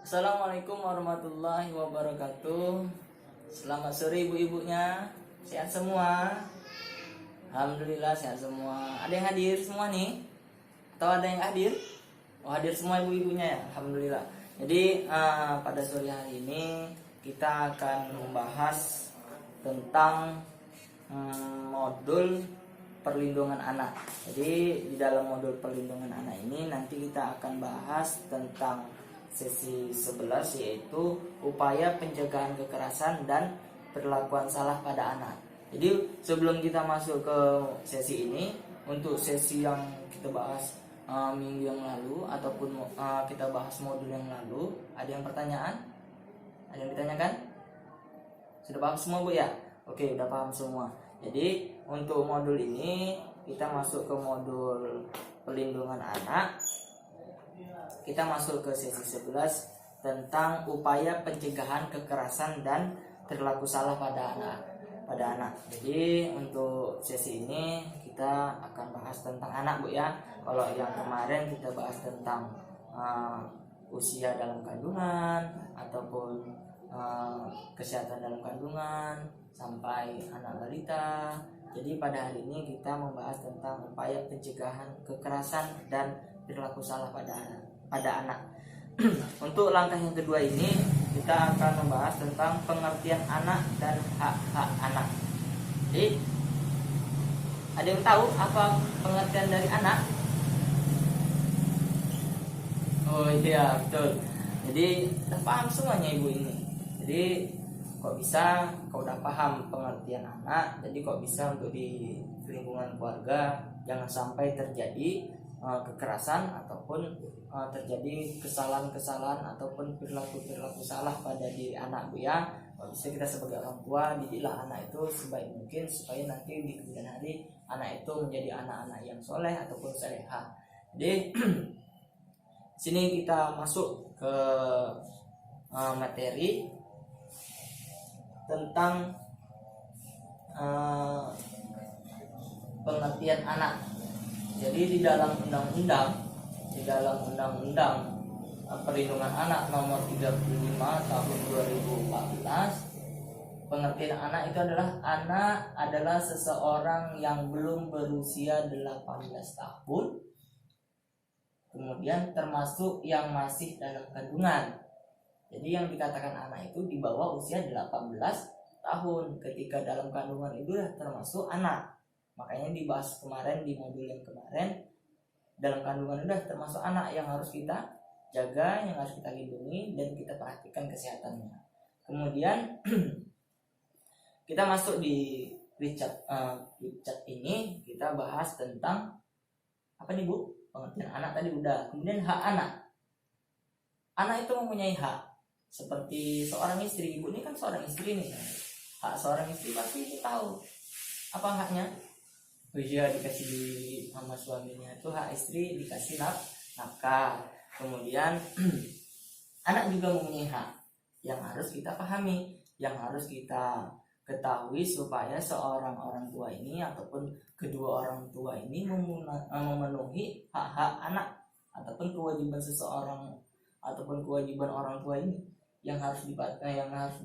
Assalamualaikum warahmatullahi wabarakatuh. Selamat sore ibu-ibunya. Sehat semua? Alhamdulillah sehat semua. Ada yang hadir semua nih? Atau ada yang hadir? Oh, hadir semua ibu-ibunya ya. Alhamdulillah. Jadi pada sore hari ini kita akan membahas tentang modul perlindungan anak. Jadi di dalam modul perlindungan anak ini nanti kita akan bahas tentang sesi 11, yaitu upaya pencegahan kekerasan dan perlakuan salah pada anak. Jadi sebelum kita masuk ke sesi ini, untuk sesi yang kita bahas minggu yang lalu ataupun kita bahas modul yang lalu, ada yang pertanyaan? Ada yang ditanyakan? Sudah paham semua Bu ya? Oke, udah paham semua. Jadi untuk modul ini kita masuk ke modul perlindungan anak. Kita masuk ke sesi 11 tentang upaya pencegahan kekerasan dan perilaku salah pada anak. Jadi untuk sesi ini kita akan bahas tentang anak Bu ya. Kalau yang kemarin kita bahas tentang usia dalam kandungan ataupun kesehatan dalam kandungan sampai anak balita. Jadi pada hari ini kita membahas tentang upaya pencegahan kekerasan dan perilaku salah pada anak. Untuk langkah yang kedua ini kita akan membahas tentang pengertian anak dan hak-hak anak. Jadi ada yang tahu apa pengertian dari anak? Oh iya betul. Jadi udah paham semuanya ibu ini. Jadi kok bisa kau udah paham pengertian anak, jadi kok bisa untuk di lingkungan keluarga jangan sampai terjadi kekerasan ataupun terjadi kesalahan-kesalahan ataupun perilaku salah pada diri anak Bu ya. Kok bisa kita sebagai orang tua didiklah anak itu sebaik mungkin supaya nanti di kemudian hari anak itu menjadi anak-anak yang soleh ataupun salehah. Jadi sini kita masuk ke materi tentang pengertian anak. Jadi di dalam undang-undang perlindungan anak nomor 35 tahun 2014, pengertian anak itu adalah seseorang yang belum berusia 18 tahun, kemudian termasuk yang masih dalam kandungan. Jadi yang dikatakan anak itu di bawah usia 18 tahun. Ketika dalam kandungan itu termasuk anak. Makanya dibahas kemarin di modul yang kemarin, dalam kandungan udah termasuk anak yang harus kita jaga, yang harus kita lindungi dan kita perhatikan kesehatannya. Kemudian kita masuk di Richard ini, kita bahas tentang apa nih Bu? Pengertian anak tadi udah. Kemudian hak anak. Anak itu mempunyai hak. Seperti seorang istri, ibu ini kan seorang istri nih. Hak seorang istri pasti tahu apa haknya. Dia dikasih sama suaminya, itu hak istri dikasih nafkah. Kemudian anak juga mempunyai hak yang harus kita pahami, yang harus kita ketahui supaya seorang orang tua ini ataupun kedua orang tua ini memenuhi hak-hak anak ataupun kewajiban seseorang ataupun kewajiban orang tua ini yang harus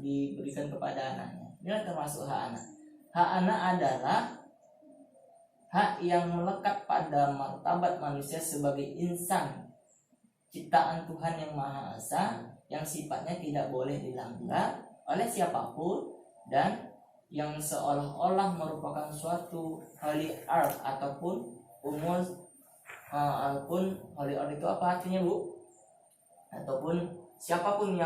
diberikan kepada anaknya. Ini termasuk hak anak. Hak anak adalah hak yang melekat pada martabat manusia sebagai insan, ciptaan Tuhan yang Maha Esa, yang sifatnya tidak boleh dilanggar oleh siapapun dan yang seolah-olah merupakan suatu holy earth ataupun holy earth itu apa artinya Bu? Ataupun siapapun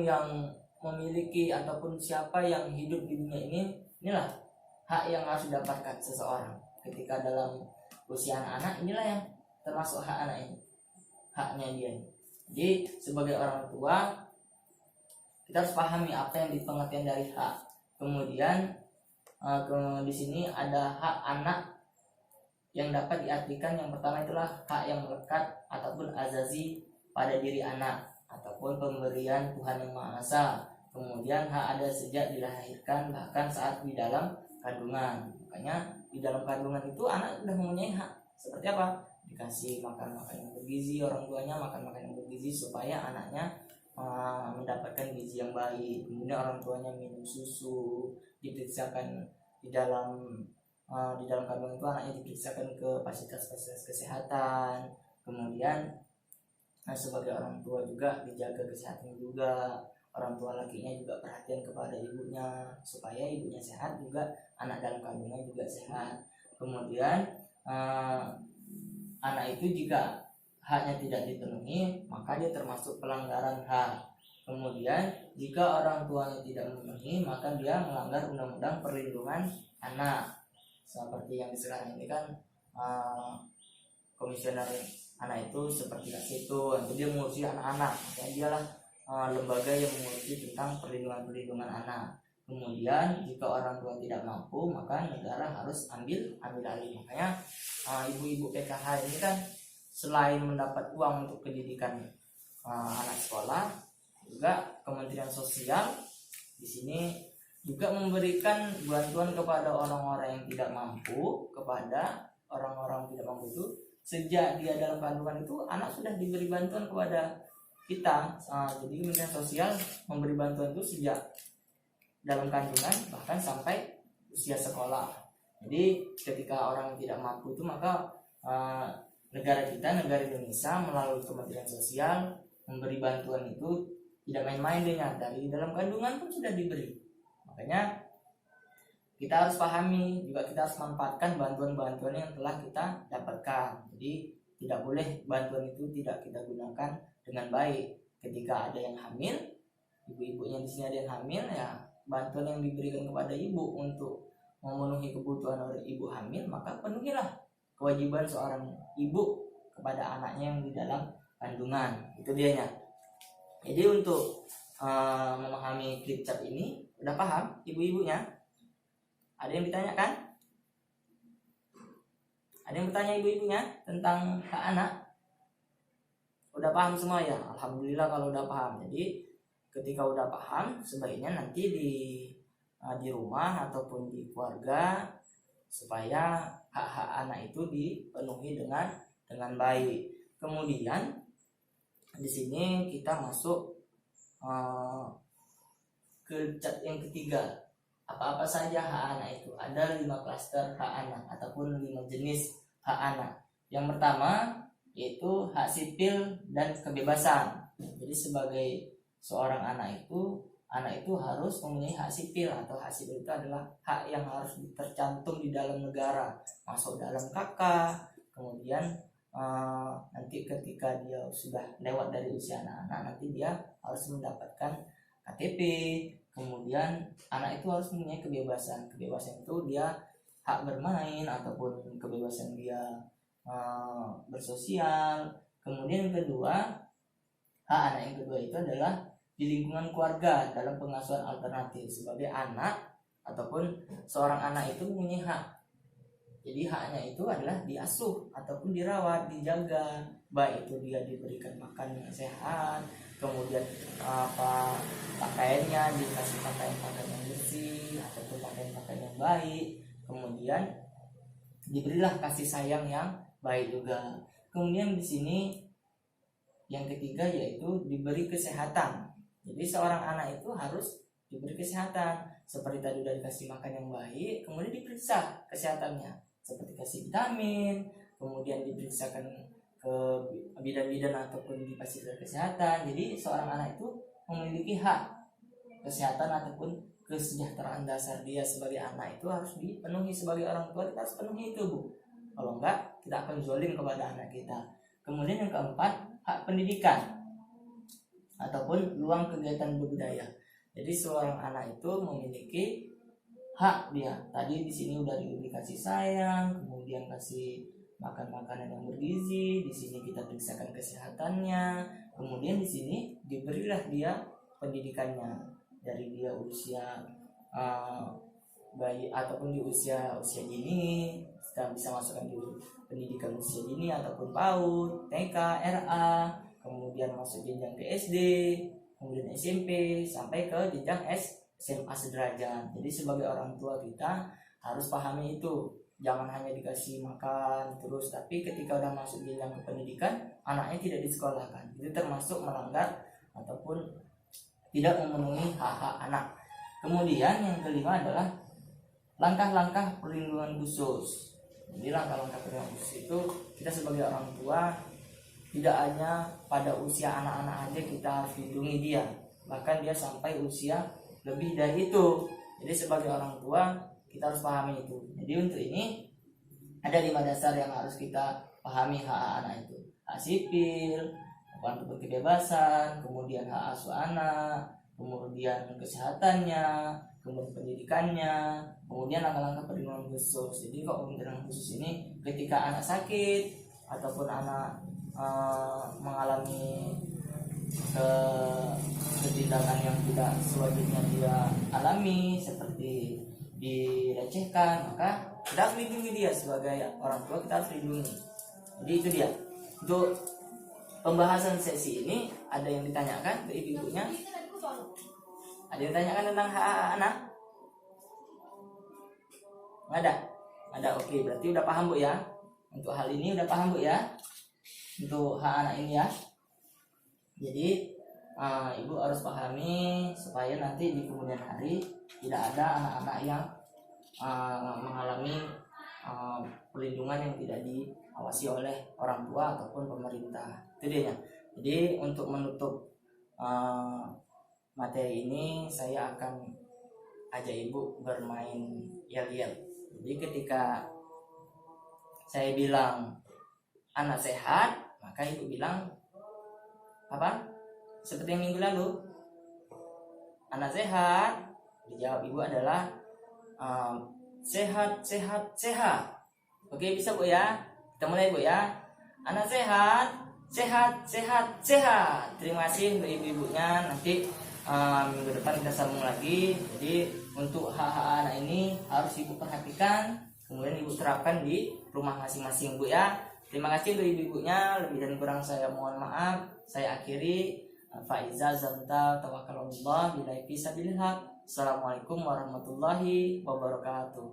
yang memiliki ataupun siapa yang hidup di dunia ini, inilah hak yang harus didapatkan seseorang ketika dalam usia anak. Inilah yang termasuk hak anak ini, haknya dia. Jadi sebagai orang tua kita harus pahami apa yang dipengertian dari hak. Kemudian di sini ada hak anak yang dapat diartikan. Yang pertama itulah hak yang melekat ataupun azazi pada diri anak ataupun pemberian Tuhan yang Maha Esa. Kemudian hak ada sejak dilahirkan bahkan saat di dalam kandungan. Makanya di dalam kandungan itu anak sudah mempunyai hak. Seperti apa? dikasih makan yang bergizi, orang tuanya makan yang bergizi supaya anaknya mendapatkan gizi yang baik. Kemudian orang tuanya minum susu, diperiksakan di dalam kandungan itu anaknya diperiksakan ke fasilitas kesehatan. Kemudian sebagai orang tua juga dijaga kesehatan juga. Orang tua lakinya juga perhatian kepada ibunya supaya ibunya sehat, juga anak dalam kandungan juga sehat. Kemudian anak itu jika haknya tidak dipenuhi, maka dia termasuk pelanggaran hak. Kemudian jika orang tuanya tidak memenuhi, maka dia melanggar undang-undang perlindungan anak. Seperti yang sekarang ini kan komisioner anak itu seperti itu, nanti dia mengurusi anak-anak, makanya dialah lembaga yang mengurusi tentang perlindungan anak. Kemudian jika orang tua tidak mampu, maka negara harus ambil alih. Makanya ibu-ibu PKH ini kan selain mendapat uang untuk pendidikan anak sekolah, juga Kementerian Sosial di sini juga memberikan bantuan kepada orang-orang yang tidak mampu. Kepada orang-orang tidak mampu itu, sejak dia dalam kandungan itu anak sudah diberi bantuan kepada kita. Jadi Kementerian Sosial memberi bantuan itu sejak dalam kandungan bahkan sampai usia sekolah. Jadi ketika orang tidak mampu itu, maka negara Indonesia melalui Kementerian Sosial memberi bantuan itu tidak main-main dengan dari dalam kandungan pun sudah diberi. Makanya kita harus pahami, juga kita harus manfaatkan bantuan-bantuan yang telah kita dapatkan. Jadi tidak boleh bantuan itu tidak kita gunakan dengan baik. Ketika ada yang hamil, ibu-ibunya di sini ada yang hamil, ya bantuan yang diberikan kepada ibu untuk memenuhi kebutuhan oleh ibu hamil, maka penuhilah kewajiban seorang ibu kepada anaknya yang di dalam kandungan. Itu dianya. Jadi untuk memahami klicap ini, udah paham ibu-ibunya? Ada yang ditanyakan? Ada yang bertanya ibu-ibunya tentang hak anak? Udah paham semua ya? Alhamdulillah kalau udah paham. Jadi ketika udah paham, sebaiknya nanti di rumah ataupun di keluarga, supaya hak-hak anak itu dipenuhi dengan baik. Kemudian di sini kita masuk ke cat yang ketiga. Apa-apa saja hak anak itu? Ada 5 klaster hak anak ataupun 5 jenis hak anak. Yang pertama yaitu hak sipil dan kebebasan. Jadi sebagai seorang anak itu harus mempunyai hak sipil, atau hak sipil itu adalah hak yang harus tercantum di dalam negara, masuk dalam KK. Kemudian nanti ketika dia sudah lewat dari usia anak-anak, nanti dia harus mendapatkan KTP. Kemudian anak itu harus mempunyai kebebasan itu dia hak bermain ataupun kebebasan dia bersosial. Kemudian yang kedua, hak anak yang kedua itu adalah di lingkungan keluarga dalam pengasuhan alternatif. Sebagai anak ataupun seorang anak itu mempunyai hak. Jadi haknya itu adalah diasuh ataupun dirawat, dijaga, baik itu dia diberikan makan yang sehat, kemudian pakaiannya dikasih pakaian yang bersih ataupun pakaian yang baik, kemudian diberilah kasih sayang yang baik juga. Kemudian di sini yang ketiga yaitu diberi kesehatan. Jadi seorang anak itu harus diberi kesehatan, seperti tadi udah dikasih makan yang baik, kemudian diperiksa kesehatannya, seperti kasih vitamin, kemudian diperiksakan ke bidan-bidan ataupun di fasilitas kesehatan. Jadi seorang anak itu memiliki hak kesehatan ataupun kesejahteraan dasar dia sebagai anak itu harus dipenuhi. Sebagai orang tua kita harus penuhi itu, Bu. Kalau enggak, kita akan zalim kepada anak kita. Kemudian yang keempat, hak pendidikan ataupun luang kegiatan berbudaya. Jadi seorang anak itu memiliki hak dia. Tadi di sini udah diberi kasih sayang, kemudian kasih makan makanan yang bergizi, di sini kita periksakan kesehatannya, kemudian di sini diberilah dia pendidikannya dari dia usia bayi ataupun di usia dini, kita bisa masukkan di pendidikan usia dini ataupun PAUD, TK, RA, kemudian masuk jenjang ke SD, kemudian SMP sampai ke jenjang SMA sederajat. Jadi sebagai orang tua kita harus pahami itu. jangan hanya dikasih makan terus, tapi ketika udah masuk jenjang ke pendidikan anaknya tidak disekolahkan, itu termasuk melanggar ataupun tidak memenuhi hak-hak anak. Kemudian yang kelima adalah langkah-langkah perlindungan khusus. Jadi langkah-langkah perlindungan khusus itu kita sebagai orang tua tidak hanya pada usia anak-anak aja kita harus lindungi dia, bahkan dia sampai usia lebih dari itu. Jadi sebagai orang tua kita harus pahami itu. Jadi untuk ini ada 5 dasar yang harus kita pahami hak anak itu: hak sipil, hak kebebasan, kemudian hak asuh anak, kemudian kesehatannya, kemudian pendidikannya, kemudian langkah-langkah perlindungan khusus. Jadi kok perlindungan khusus ini ketika anak sakit ataupun anak mengalami ketindakan yang tidak sewajarnya dia alami seperti direcehkan, maka kita harus lindungi dia. Sebagai orang tua kita harus lindungi. Jadi itu dia. Untuk pembahasan sesi ini ada yang ditanyakan ke ibu-ibunya? Ada yang ditanyakan tentang hak anak? Nggak ada? Ada, oke, berarti udah paham Bu ya. Untuk hal ini udah paham Bu ya, untuk hak anak ini ya. Jadi ibu harus pahami supaya nanti di kemudian hari tidak ada anak-anak yang mengalami perlindungan yang tidak diawasi oleh orang tua ataupun pemerintah. Itu dia. Jadi untuk menutup materi ini saya akan ajak ibu bermain yel-yel. Jadi ketika saya bilang anak sehat, maka ibu bilang apa? Seperti yang minggu lalu, anak sehat. Dijawab ibu adalah sehat, sehat, sehat. Oke, bisa Bu ya? Kita mulai Bu ya. Anak sehat, sehat, sehat, sehat. Terima kasih untuk ibu-ibunya. Nanti minggu depan kita sambung lagi. Jadi untuk hak-hak anak ini harus ibu perhatikan, kemudian ibu terapkan di rumah masing-masing Bu ya. Terima kasih untuk ibu-ibunya. Lebih dan kurang saya mohon maaf. Saya akhiri. Faiza zanta tawakkalallah billahi fisabilillah. Assalamualaikum warahmatullahi wabarakatuh.